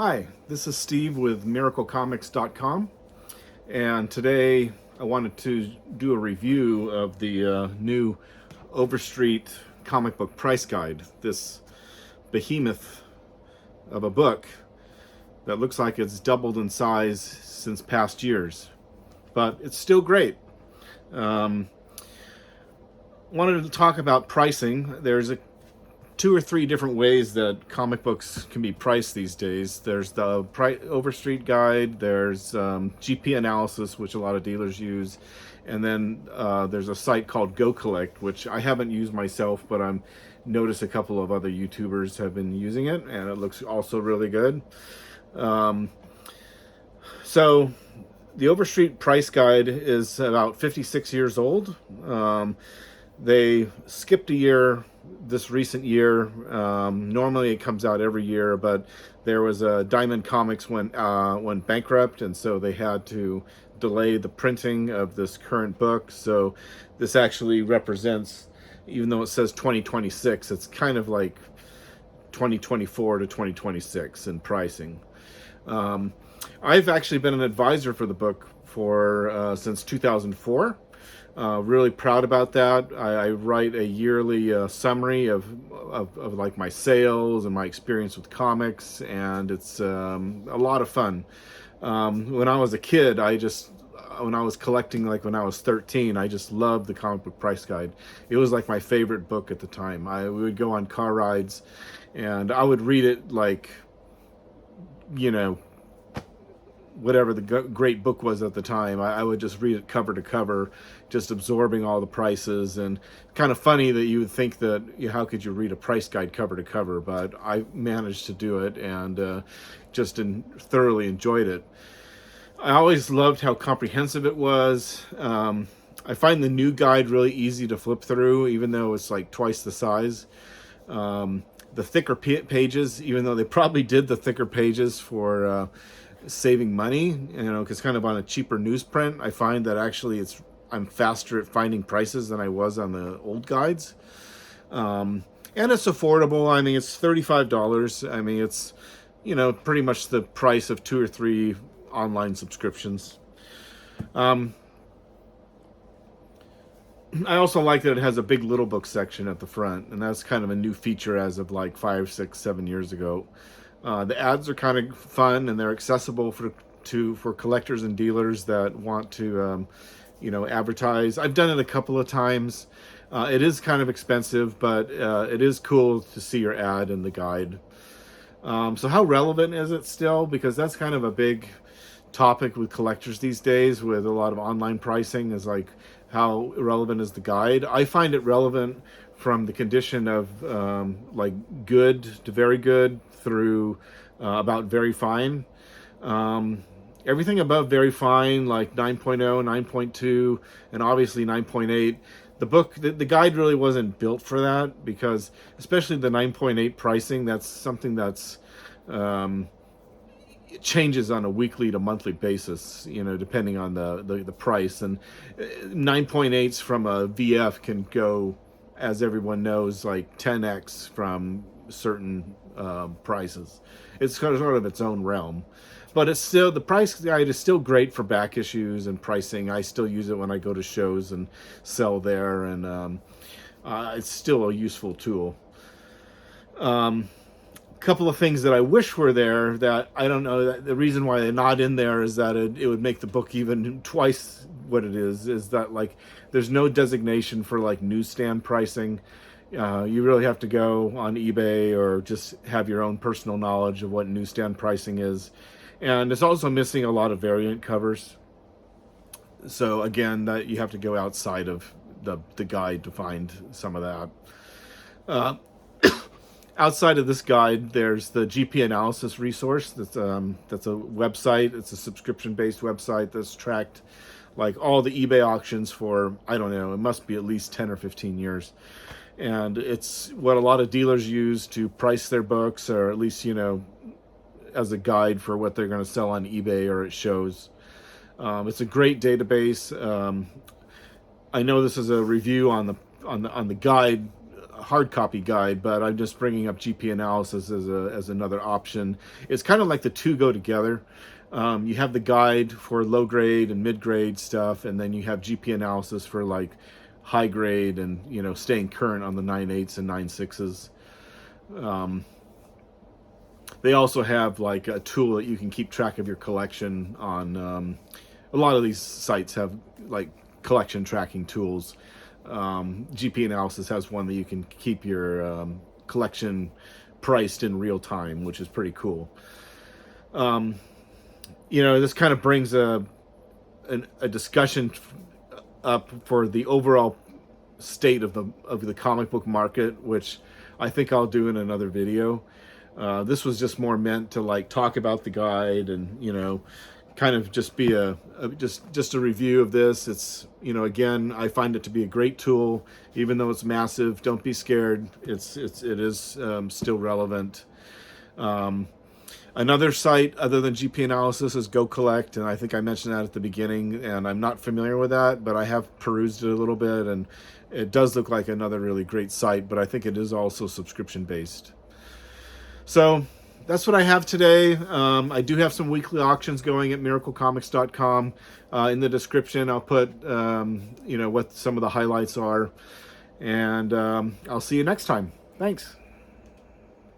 Hi, this is Steve with miraclecomics.com, and today I wanted to do a review of the new Overstreet comic book price guide, this behemoth of a book that looks like it's doubled in size since past years, but it's still great. Wanted to talk about pricing. There's two or three different ways that comic books can be priced these days. There's the Overstreet guide, there's GP analysis, which a lot of dealers use, and then there's a site called Go Collect, which I haven't used myself, but I'm noticed a couple of other YouTubers have been using it, and it looks also really good. So the Overstreet price guide is about 56 years old. They skipped a year this recent year. Normally it comes out every year, but there was a Diamond Comics went bankrupt, and so they had to delay the printing of this current book. So this actually represents, even though it says 2026, it's kind of like 2024 to 2026 in pricing. I've actually been an advisor for the book for since 2004. Really proud about that. I write a yearly summary of like my sales and my experience with comics, and it's a lot of fun. When I was a kid, when I was collecting, like when I was 13, I just loved the comic book price guide. It was like my favorite book at the time. We would go on car rides, and I would read it like, whatever the great book was at the time. I would just read it cover to cover, just absorbing all the prices. And kind of funny that you would think that, how could you read a price guide cover to cover? But I managed to do it, and just thoroughly enjoyed it. I always loved how comprehensive it was. I find the new guide really easy to flip through, even though it's like twice the size. The thicker pages, even though they probably did the thicker pages for saving money, because kind of on a cheaper newsprint, I find that actually I'm faster at finding prices than I was on the old guides. And it's affordable. I mean, it's $35. I mean, it's, pretty much the price of 2 or 3 online subscriptions. I also like that it has a big little book section at the front, and that's kind of a new feature as of like 5, 6, 7 years ago. The ads are kind of fun, and they're accessible for collectors and dealers that want to, advertise. I've done it a couple of times. It is kind of expensive, but it is cool to see your ad in the guide. So how relevant is it still? Because that's kind of a big topic with collectors these days, with a lot of online pricing, is like, how relevant is the guide? I find it relevant from the condition of like good to very good through about very fine. Everything above very fine, like 9.0, 9.2, and obviously 9.8. The guide really wasn't built for that, because especially the 9.8 pricing, that's something that's it changes on a weekly to monthly basis, depending on the price. And 9.8s from a VF can go, as everyone knows, like 10x from certain prices. It's sort of its own realm. But it's still, the price guide is still great for back issues and pricing. I still use it when I go to shows and sell there, and it's still a useful tool. Couple of things that I wish were there that I don't know, that the reason why they're not in there is that it would make the book even twice what it is that, like, there's no designation for like newsstand pricing. You really have to go on eBay or just have your own personal knowledge of what newsstand pricing is. And it's also missing a lot of variant covers. So again, that you have to go outside of the guide to find some of that. Outside of this guide, there's the GP analysis resource. That's a website. It's a subscription-based website that's tracked like all the eBay auctions for, I don't know, it must be at least 10 or 15 years. And it's what a lot of dealers use to price their books, or at least, as a guide for what they're going to sell on eBay or at shows. It's a great database. I know this is a review on the guide. hard copy guide, but I'm just bringing up GP analysis as another option. It's kind of like the two go together. You have the guide for low grade and mid grade stuff, and then you have GP analysis for like high grade and, you know, staying current on the 9.8s and 9.6s. They also have like a tool that you can keep track of your collection on. A lot of these sites have like collection tracking tools. GP analysis has one that you can keep your collection priced in real time, which is pretty cool. You know, this kind of brings a discussion up for the overall state of the comic book market, which I think I'll do in another video. This was just more meant to like talk about the guide and, you know, kind of just be just a review of this. It's, you know, again, I find it to be a great tool, even though it's massive. Don't be scared. It is still relevant. Another site other than GP analysis is Go Collect, and I think I mentioned that at the beginning, and I'm not familiar with that, but I have perused it a little bit, and it does look like another really great site, but I think it is also subscription based. So that's what I have today. I do have some weekly auctions going at miraclecomics.com. In the description, I'll put you know, what some of the highlights are, and I'll see you next time. Thanks.